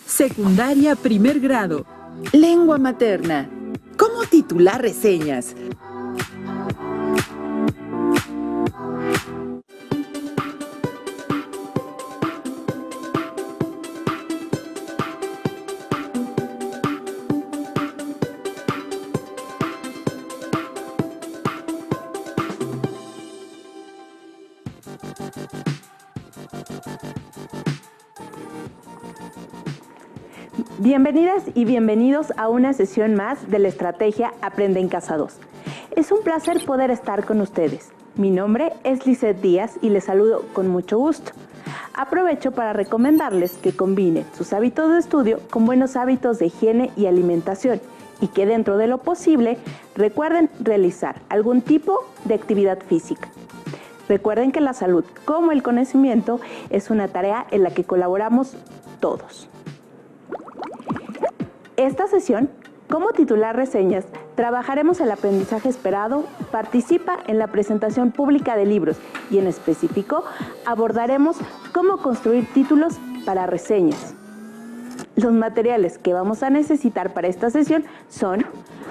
Secundaria primer grado. Lengua materna. ¿Cómo titular reseñas? Bienvenidas y bienvenidos a una sesión más de la estrategia Aprende en Casa 2. Es un placer poder estar con ustedes. Mi nombre es Lizeth Díaz y les saludo con mucho gusto. Aprovecho para recomendarles que combinen sus hábitos de estudio con buenos hábitos de higiene y alimentación y que dentro de lo posible recuerden realizar algún tipo de actividad física. Recuerden que la salud, como el conocimiento, es una tarea en la que colaboramos todos. Esta sesión, como titular reseñas, trabajaremos el aprendizaje esperado, participa en la presentación pública de libros y en específico abordaremos cómo construir títulos para reseñas. Los materiales que vamos a necesitar para esta sesión son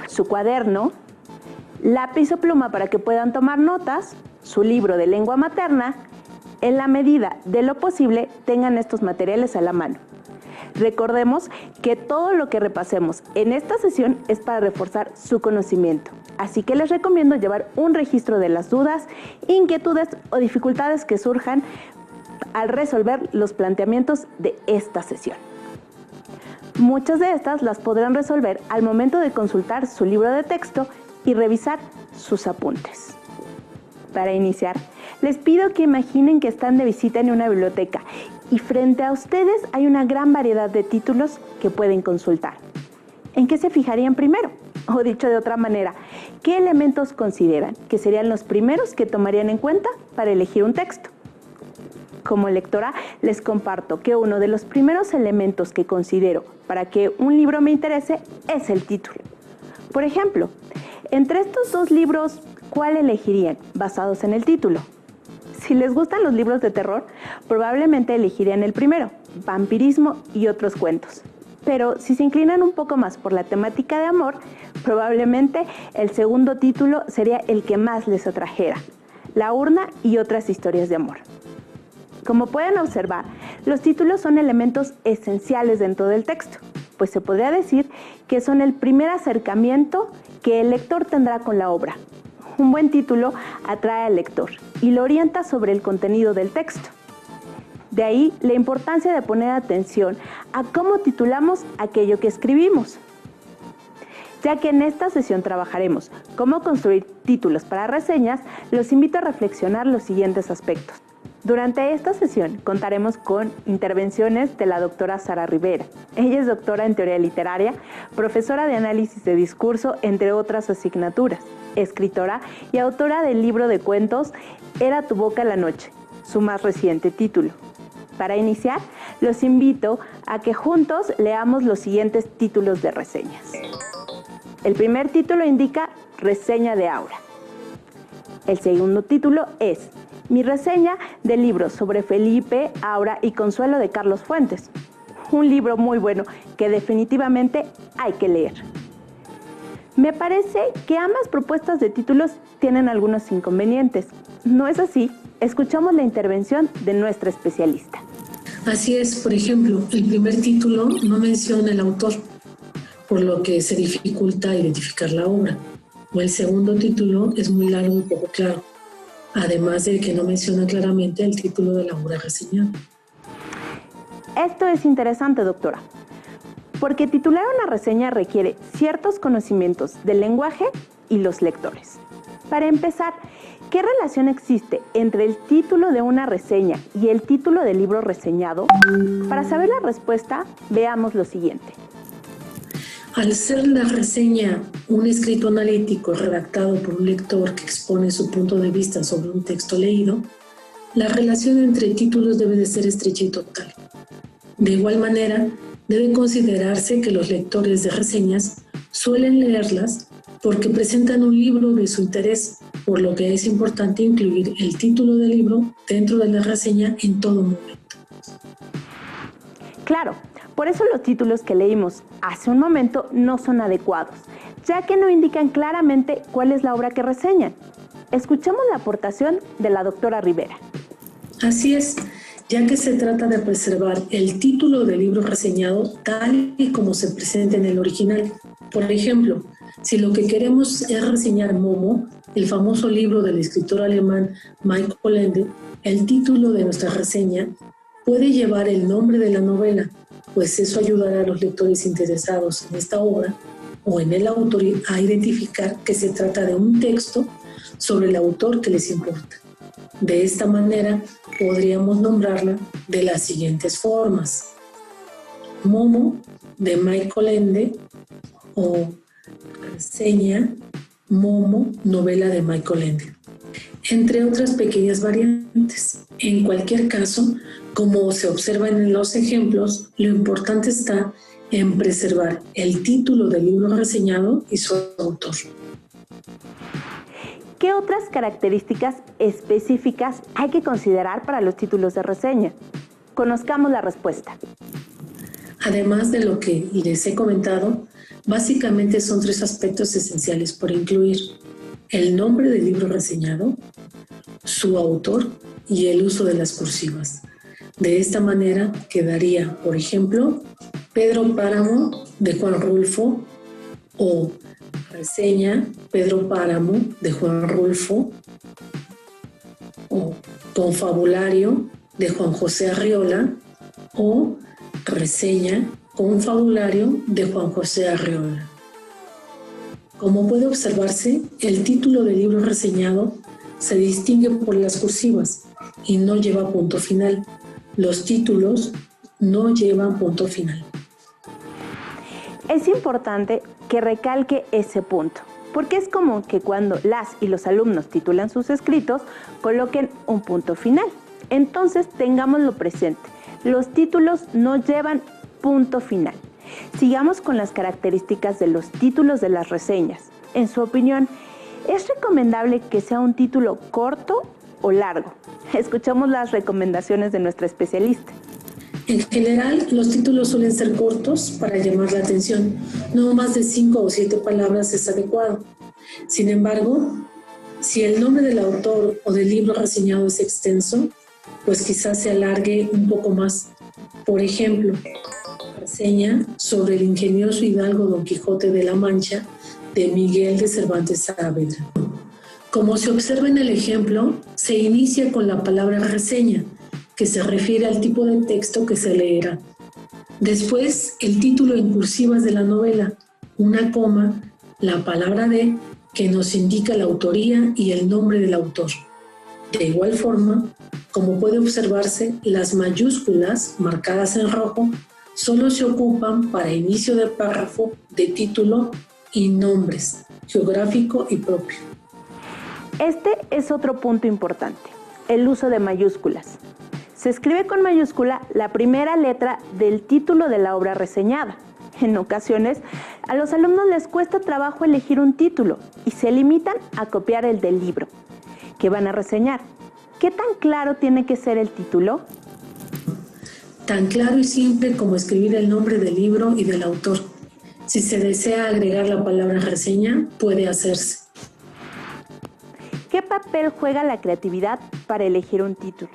su cuaderno, lápiz o pluma para que puedan tomar notas, su libro de lengua materna. En la medida de lo posible, tengan estos materiales a la mano. Recordemos que todo lo que repasemos en esta sesión es para reforzar su conocimiento, así que les recomiendo llevar un registro de las dudas, inquietudes o dificultades que surjan al resolver los planteamientos de esta sesión. Muchas de estas las podrán resolver al momento de consultar su libro de texto y revisar sus apuntes. Para iniciar, les pido que imaginen que están de visita en una biblioteca y frente a ustedes hay una gran variedad de títulos que pueden consultar. ¿En qué se fijarían primero? O dicho de otra manera, ¿qué elementos consideran que serían los primeros que tomarían en cuenta para elegir un texto? Como lectora, les comparto que uno de los primeros elementos que considero para que un libro me interese es el título. Por ejemplo, entre estos dos libros, ¿cuál elegirían basados en el título? Si les gustan los libros de terror, probablemente elegirían el primero, Vampirismo y otros cuentos. Pero si se inclinan un poco más por la temática de amor, probablemente el segundo título sería el que más les atrajera, La urna y otras historias de amor. Como pueden observar, los títulos son elementos esenciales dentro del texto, pues se podría decir que son el primer acercamiento que el lector tendrá con la obra. Un buen título atrae al lector y lo orienta sobre el contenido del texto. De ahí la importancia de poner atención a cómo titulamos aquello que escribimos. Ya que en esta sesión trabajaremos cómo construir títulos para reseñas, los invito a reflexionar los siguientes aspectos. Durante esta sesión contaremos con intervenciones de la doctora Sara Rivera. Ella es doctora en teoría literaria, profesora de análisis de discurso, entre otras asignaturas, escritora y autora del libro de cuentos Era tu boca la noche, su más reciente título. Para iniciar, los invito a que juntos leamos los siguientes títulos de reseñas. El primer título indica Reseña de Aura. El segundo título es Mi reseña del libro sobre Felipe, Aura y Consuelo de Carlos Fuentes. Un libro muy bueno que definitivamente hay que leer. Me parece que ambas propuestas de títulos tienen algunos inconvenientes. ¿No es así? Escuchamos la intervención de nuestra especialista. Así es, por ejemplo, el primer título no menciona el autor, por lo que se dificulta identificar la obra. O el segundo título es muy largo y poco claro, además de que no menciona claramente el título de la obra reseñada. Esto es interesante, doctora, porque titular una reseña requiere ciertos conocimientos del lenguaje y los lectores. Para empezar, ¿qué relación existe entre el título de una reseña y el título del libro reseñado? Para saber la respuesta, veamos lo siguiente. Al ser la reseña un escrito analítico redactado por un lector que expone su punto de vista sobre un texto leído, la relación entre títulos debe de ser estrecha y total. De igual manera, debe considerarse que los lectores de reseñas suelen leerlas porque presentan un libro de su interés, por lo que es importante incluir el título del libro dentro de la reseña en todo momento. Claro, por eso los títulos que leímos hace un momento no son adecuados, ya que no indican claramente cuál es la obra que reseñan. Escuchemos la aportación de la doctora Rivera. Así es, ya que se trata de preservar el título del libro reseñado tal y como se presenta en el original. Por ejemplo, si lo que queremos es reseñar Momo, el famoso libro del escritor alemán Michael Ende, el título de nuestra reseña puede llevar el nombre de la novela, pues eso ayudará a los lectores interesados en esta obra o en el autor a identificar que se trata de un texto sobre el autor que les importa. De esta manera podríamos nombrarla de las siguientes formas: Momo de Michael Ende o reseña Momo, novela de Michael Ende, entre otras pequeñas variantes. En cualquier caso, como se observa en los ejemplos, lo importante está en preservar el título del libro reseñado y su autor. ¿Qué otras características específicas hay que considerar para los títulos de reseña? Conozcamos la respuesta. Además de lo que les he comentado, básicamente son 3 aspectos esenciales por incluir: el nombre del libro reseñado, su autor y el uso de las cursivas. De esta manera quedaría, por ejemplo, Pedro Páramo de Juan Rulfo o reseña Pedro Páramo de Juan Rulfo o confabulario de Juan José Arriola o reseña confabulario de Juan José Arriola. Como puede observarse, el título del libro reseñado se distingue por las cursivas y no lleva punto final. Los títulos no llevan punto final. Es importante que recalque ese punto, porque es común que cuando las y los alumnos titulan sus escritos, coloquen un punto final. Entonces, tengámoslo presente. Los títulos no llevan punto final. Sigamos con las características de los títulos de las reseñas. En su opinión, ¿es recomendable que sea un título corto o largo? Escuchamos las recomendaciones de nuestra especialista. En general, los títulos suelen ser cortos para llamar la atención. No más de 5 o 7 palabras es adecuado. Sin embargo, si el nombre del autor o del libro reseñado es extenso, pues quizás se alargue un poco más. Por ejemplo, reseña sobre el ingenioso hidalgo Don Quijote de la Mancha de Miguel de Cervantes Saavedra. Como se observa en el ejemplo, se inicia con la palabra reseña, que se refiere al tipo de texto que se leerá. Después, el título en cursivas de la novela, una coma, la palabra de, que nos indica la autoría y el nombre del autor. De igual forma, como puede observarse, las mayúsculas marcadas en rojo solo se ocupan para inicio de párrafo, de título y nombres, geográfico y propio. Este es otro punto importante, el uso de mayúsculas. Se escribe con mayúscula la primera letra del título de la obra reseñada. En ocasiones, a los alumnos les cuesta trabajo elegir un título y se limitan a copiar el del libro que van a reseñar. ¿Qué tan claro tiene que ser el título? Tan claro y simple como escribir el nombre del libro y del autor. Si se desea agregar la palabra reseña, puede hacerse. ¿Qué papel juega la creatividad para elegir un título?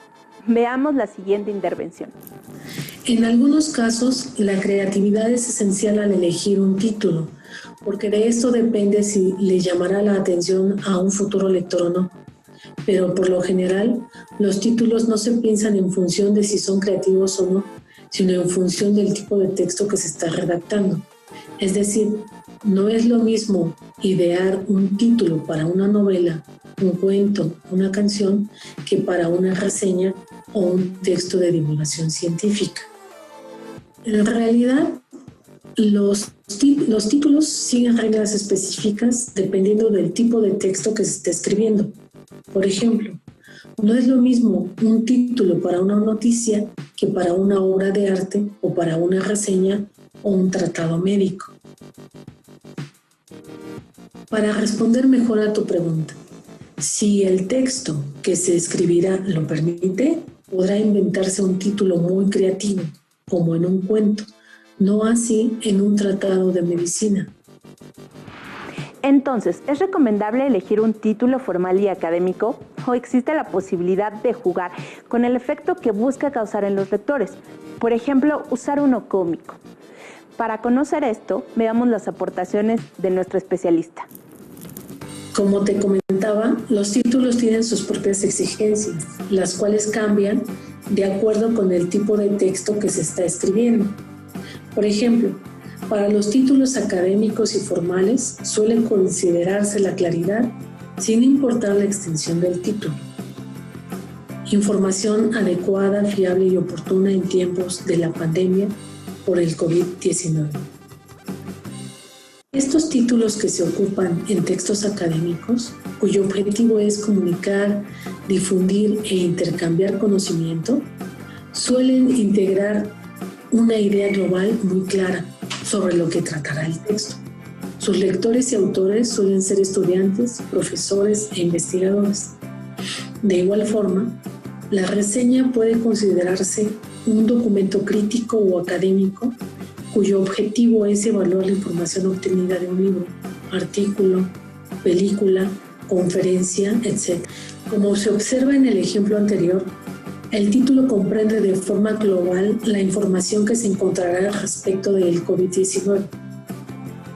Veamos la siguiente intervención. En algunos casos, la creatividad es esencial al elegir un título, porque de esto depende si le llamará la atención a un futuro lector o no. Pero por lo general, los títulos no se piensan en función de si son creativos o no, sino en función del tipo de texto que se está redactando. Es decir, no es lo mismo idear un título para una novela, un cuento, una canción, que para una reseña o un texto de divulgación científica. En realidad, los títulos siguen reglas específicas dependiendo del tipo de texto que se esté escribiendo. Por ejemplo, no es lo mismo un título para una noticia que para una obra de arte o para una reseña o un tratado médico. Para responder mejor a tu pregunta, si el texto que se escribirá lo permite, podrá inventarse un título muy creativo, como en un cuento, no así en un tratado de medicina. Entonces, ¿es recomendable elegir un título formal y académico o existe la posibilidad de jugar con el efecto que busca causar en los lectores? Por ejemplo, usar uno cómico. Para conocer esto, veamos las aportaciones de nuestro especialista. Como te comentaba, los títulos tienen sus propias exigencias, las cuales cambian de acuerdo con el tipo de texto que se está escribiendo. Por ejemplo, para los títulos académicos y formales suele considerarse la claridad sin importar la extensión del título. Información adecuada, fiable y oportuna en tiempos de la pandemia por el COVID-19. Estos títulos que se ocupan en textos académicos, cuyo objetivo es comunicar, difundir e intercambiar conocimiento, suelen integrar una idea global muy clara sobre lo que tratará el texto. Sus lectores y autores suelen ser estudiantes, profesores e investigadores. De igual forma, la reseña puede considerarse un documento crítico o académico cuyo objetivo es evaluar la información obtenida de un libro, artículo, película, conferencia, etc. Como se observa en el ejemplo anterior, el título comprende de forma global la información que se encontrará respecto del COVID-19.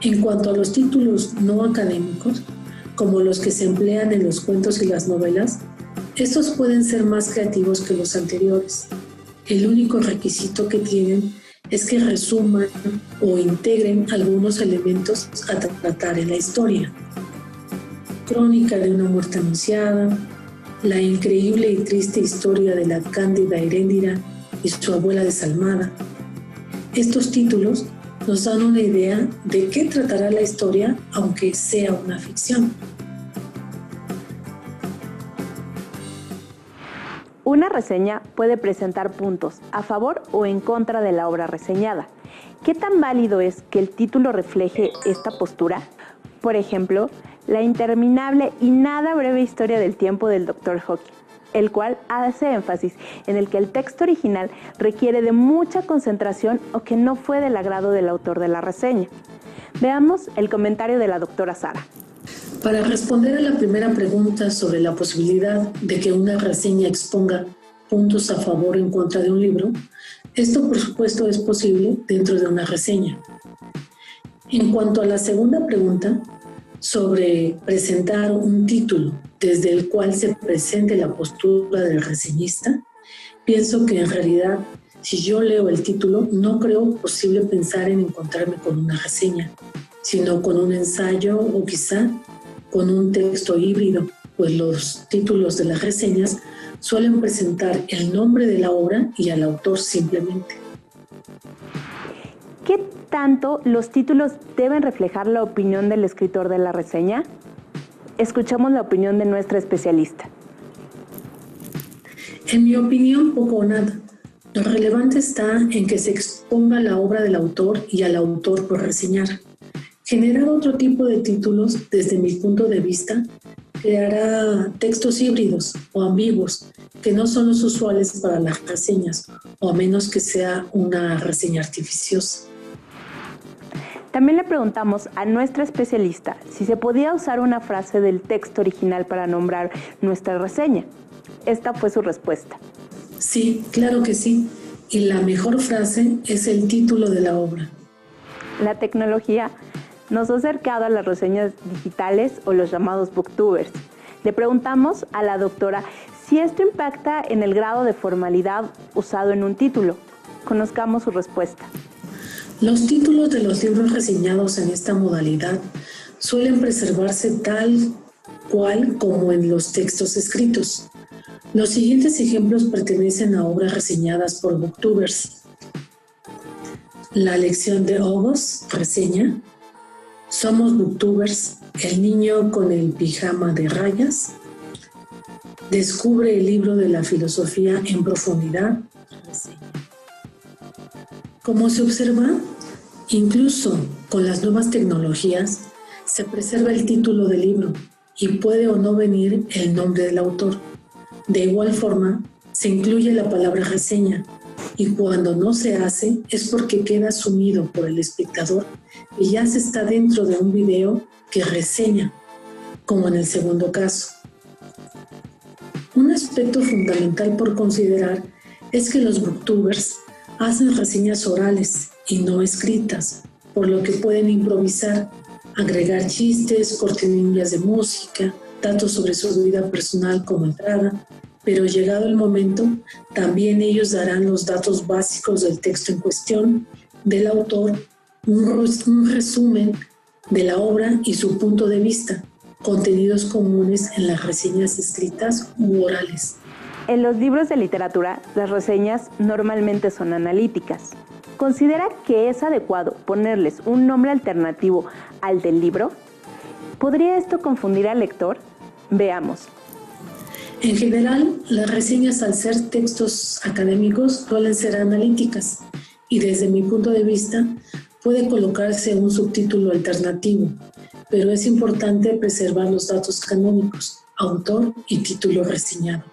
En cuanto a los títulos no académicos, como los que se emplean en los cuentos y las novelas, estos pueden ser más creativos que los anteriores. El único requisito que tienen es que resuman o integren algunos elementos a tratar en la historia. Crónica de una muerte anunciada, la increíble y triste historia de la cándida Heréndira y su abuela desalmada. Estos títulos nos dan una idea de qué tratará la historia, aunque sea una ficción. Una reseña puede presentar puntos a favor o en contra de la obra reseñada. ¿Qué tan válido es que el título refleje esta postura? Por ejemplo, la interminable y nada breve historia del tiempo del Dr. Hawking, el cual hace énfasis en el que el texto original requiere de mucha concentración o que no fue del agrado del autor de la reseña. Veamos el comentario de la doctora Sara. Para responder a la primera pregunta sobre la posibilidad de que una reseña exponga puntos a favor o en contra de un libro, esto por supuesto es posible dentro de una reseña. En cuanto a la segunda pregunta, sobre presentar un título desde el cual se presente la postura del reseñista, pienso que en realidad, si yo leo el título, no creo posible pensar en encontrarme con una reseña, sino con un ensayo o quizá con un texto híbrido, pues los títulos de las reseñas suelen presentar el nombre de la obra y al autor simplemente. ¿Qué tanto los títulos deben reflejar la opinión del escritor de la reseña? Escuchamos la opinión de nuestra especialista. En mi opinión, poco o nada. Lo relevante está en que se exponga la obra del autor y al autor por reseñar. Generar otro tipo de títulos, desde mi punto de vista, creará textos híbridos o ambiguos que no son los usuales para las reseñas, o a menos que sea una reseña artificiosa. También le preguntamos a nuestra especialista si se podía usar una frase del texto original para nombrar nuestra reseña. Esta fue su respuesta. Sí, claro que sí. Y la mejor frase es el título de la obra. La tecnología nos ha acercado a las reseñas digitales o los llamados booktubers. Le preguntamos a la doctora si esto impacta en el grado de formalidad usado en un título. Conozcamos su respuesta. Los títulos de los libros reseñados en esta modalidad suelen preservarse tal cual como en los textos escritos. Los siguientes ejemplos pertenecen a obras reseñadas por booktubers. La lección de Ogos, reseña. Somos booktubers, el niño con el pijama de rayas. Descubre el libro de la filosofía en profundidad, reseña. Como se observa, incluso con las nuevas tecnologías, se preserva el título del libro y puede o no venir el nombre del autor. De igual forma, se incluye la palabra reseña y cuando no se hace es porque queda asumido por el espectador que ya se está dentro de un video que reseña, como en el segundo caso. Un aspecto fundamental por considerar es que los booktubers hacen reseñas orales y no escritas, por lo que pueden improvisar, agregar chistes, cortinillas de música, datos sobre su vida personal como entrada, pero llegado el momento, también ellos darán los datos básicos del texto en cuestión, del autor, un resumen de la obra y su punto de vista, contenidos comunes en las reseñas escritas u orales. En los libros de literatura, las reseñas normalmente son analíticas. ¿Considera que es adecuado ponerles un nombre alternativo al del libro? ¿Podría esto confundir al lector? Veamos. En general, las reseñas, al ser textos académicos, suelen ser analíticas y desde mi punto de vista puede colocarse un subtítulo alternativo, pero es importante preservar los datos canónicos, autor y título reseñado.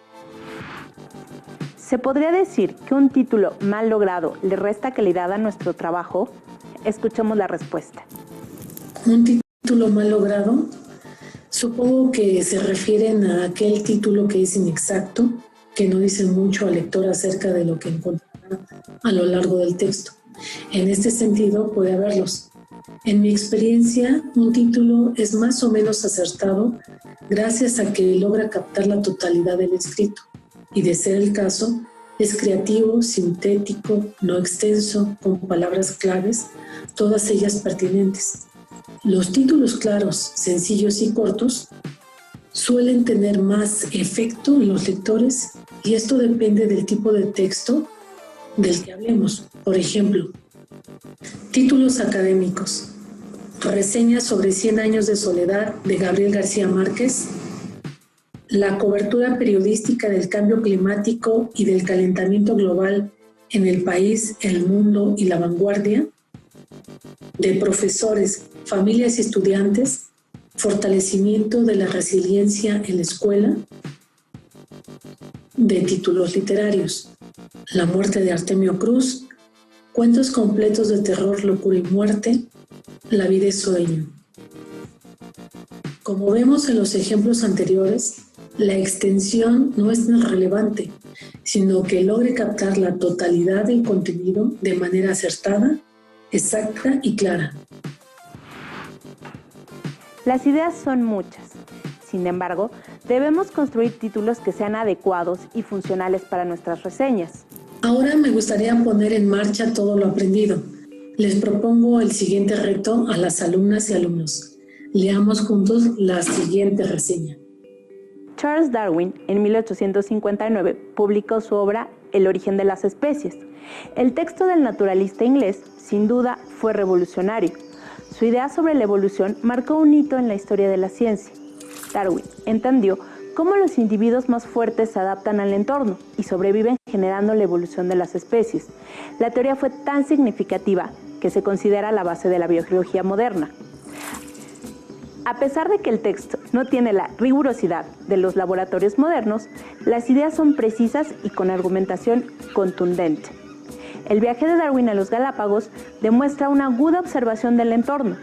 ¿Se podría decir que un título mal logrado le resta calidad a nuestro trabajo? Escuchemos la respuesta. ¿Un título mal logrado? Supongo que se refieren a aquel título que es inexacto, que no dice mucho al lector acerca de lo que encontrará a lo largo del texto. En este sentido, puede haberlos. En mi experiencia, un título es más o menos acertado gracias a que logra captar la totalidad del escrito y, de ser el caso, es creativo, sintético, no extenso, con palabras claves, todas ellas pertinentes. Los títulos claros, sencillos y cortos suelen tener más efecto en los lectores y esto depende del tipo de texto del que hablemos. Por ejemplo, títulos académicos: Reseña sobre 100 años de soledad de Gabriel García Márquez, la cobertura periodística del cambio climático y del calentamiento global en El País, El Mundo y La Vanguardia, de profesores, familias y estudiantes, fortalecimiento de la resiliencia en la escuela. De títulos literarios: La muerte de Artemio Cruz, cuentos completos de terror, locura y muerte, La vida es sueño. Como vemos en los ejemplos anteriores, la extensión no es tan relevante, sino que logre captar la totalidad del contenido de manera acertada, exacta y clara. Las ideas son muchas. Sin embargo, debemos construir títulos que sean adecuados y funcionales para nuestras reseñas. Ahora me gustaría poner en marcha todo lo aprendido. Les propongo el siguiente reto a las alumnas y alumnos. Leamos juntos la siguiente reseña. Charles Darwin, en 1859, publicó su obra El origen de las especies. El texto del naturalista inglés, sin duda, fue revolucionario. Su idea sobre la evolución marcó un hito en la historia de la ciencia. Darwin entendió cómo los individuos más fuertes se adaptan al entorno y sobreviven generando la evolución de las especies. La teoría fue tan significativa que se considera la base de la biología moderna. A pesar de que el texto no tiene la rigurosidad de los laboratorios modernos, las ideas son precisas y con argumentación contundente. El viaje de Darwin a los Galápagos demuestra una aguda observación del entorno,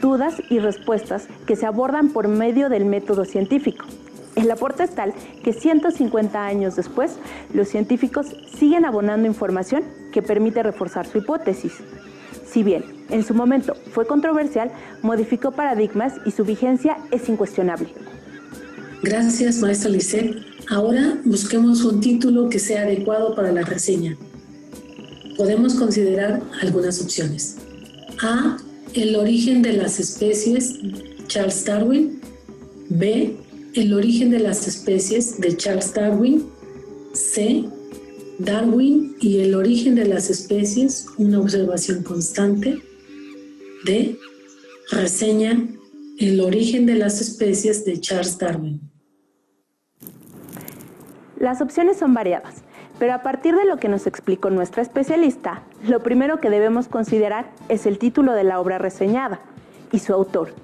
dudas y respuestas que se abordan por medio del método científico. El aporte es tal que 150 años después, los científicos siguen abonando información que permite reforzar su hipótesis. Si bien en su momento fue controversial, modificó paradigmas y su vigencia es incuestionable. Gracias, maestra Lisette. Ahora busquemos un título que sea adecuado para la reseña. Podemos considerar algunas opciones. A. El origen de las especies, Charles Darwin. B. El origen de las especies de Charles Darwin. C. Darwin y el origen de las especies, una observación constante. D. Reseña El origen de las especies de Charles Darwin. Las opciones son variadas, pero a partir de lo que nos explicó nuestra especialista, lo primero que debemos considerar es el título de la obra reseñada y su autor.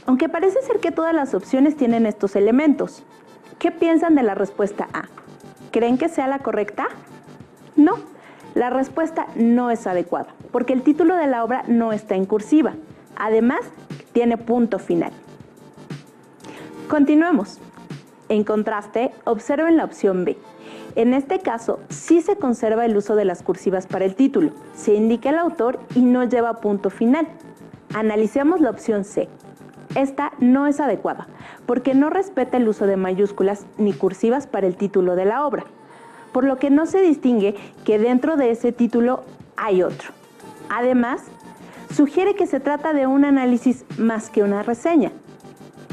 Aunque parece ser que todas las opciones tienen estos elementos. ¿Qué piensan de la respuesta A? ¿Creen que sea la correcta? No. La respuesta no es adecuada, porque el título de la obra no está en cursiva. Además, tiene punto final. Continuemos. En contraste, observen la opción B. En este caso, sí se conserva el uso de las cursivas para el título, se indica el autor y no lleva punto final. Analicemos la opción C. Esta no es adecuada, porque no respeta el uso de mayúsculas ni cursivas para el título de la obra, por lo que no se distingue que dentro de ese título hay otro. Además, sugiere que se trata de un análisis más que una reseña.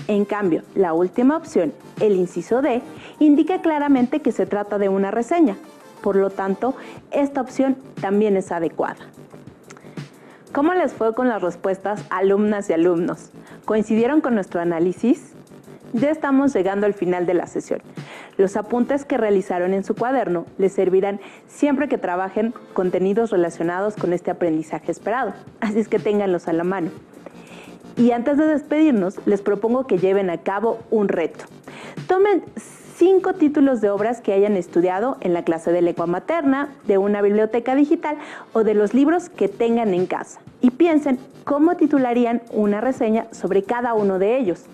En cambio, la última opción, el inciso D, indica claramente que se trata de una reseña. Por lo tanto, esta opción también es adecuada. ¿Cómo les fue con las respuestas, alumnas y alumnos? ¿Coincidieron con nuestro análisis? Ya estamos llegando al final de la sesión. Los apuntes que realizaron en su cuaderno les servirán siempre que trabajen contenidos relacionados con este aprendizaje esperado. Así es que ténganlos a la mano. Y antes de despedirnos, les propongo que lleven a cabo un reto. Tomen 5 títulos de obras que hayan estudiado en la clase de lengua materna, de una biblioteca digital o de los libros que tengan en casa. Y piensen cómo titularían una reseña sobre cada uno de ellos.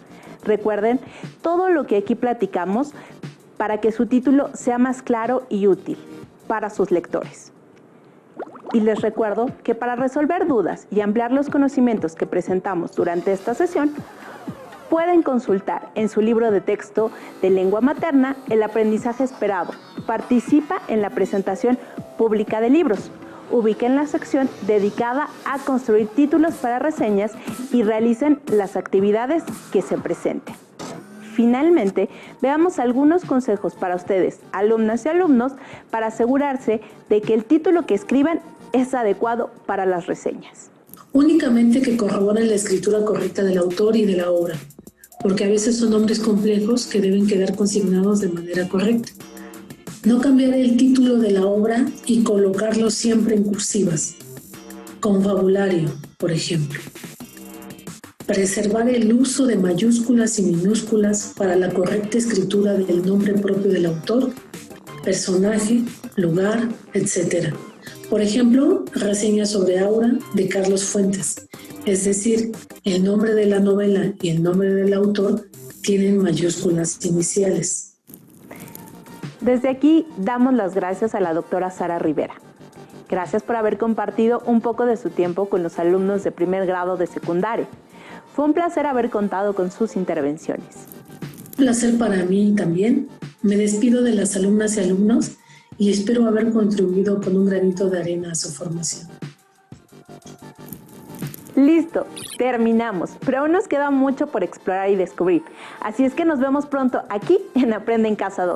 Recuerden todo lo que aquí platicamos para que su título sea más claro y útil para sus lectores. Y les recuerdo que para resolver dudas y ampliar los conocimientos que presentamos durante esta sesión, pueden consultar en su libro de texto de lengua materna El aprendizaje esperado. Participa en la presentación pública de libros. Ubiquen la sección dedicada a construir títulos para reseñas y realicen las actividades que se presenten. Finalmente, veamos algunos consejos para ustedes, alumnas y alumnos, para asegurarse de que el título que escriban es adecuado para las reseñas. Únicamente que corroboren la escritura correcta del autor y de la obra, porque a veces son nombres complejos que deben quedar consignados de manera correcta. No cambiar el título de la obra y colocarlo siempre en cursivas. Confabulario, por ejemplo. Preservar el uso de mayúsculas y minúsculas para la correcta escritura del nombre propio del autor, personaje, lugar, etc. Por ejemplo, reseña sobre Aura de Carlos Fuentes, es decir, el nombre de la novela y el nombre del autor tienen mayúsculas iniciales. Desde aquí damos las gracias a la doctora Sara Rivera. Gracias por haber compartido un poco de su tiempo con los alumnos de primer grado de secundaria. Fue un placer haber contado con sus intervenciones. Un placer para mí también. Me despido de las alumnas y alumnos y espero haber contribuido con un granito de arena a su formación. Listo, terminamos, pero aún nos queda mucho por explorar y descubrir. Así es que nos vemos pronto aquí en Aprende en Casa 2.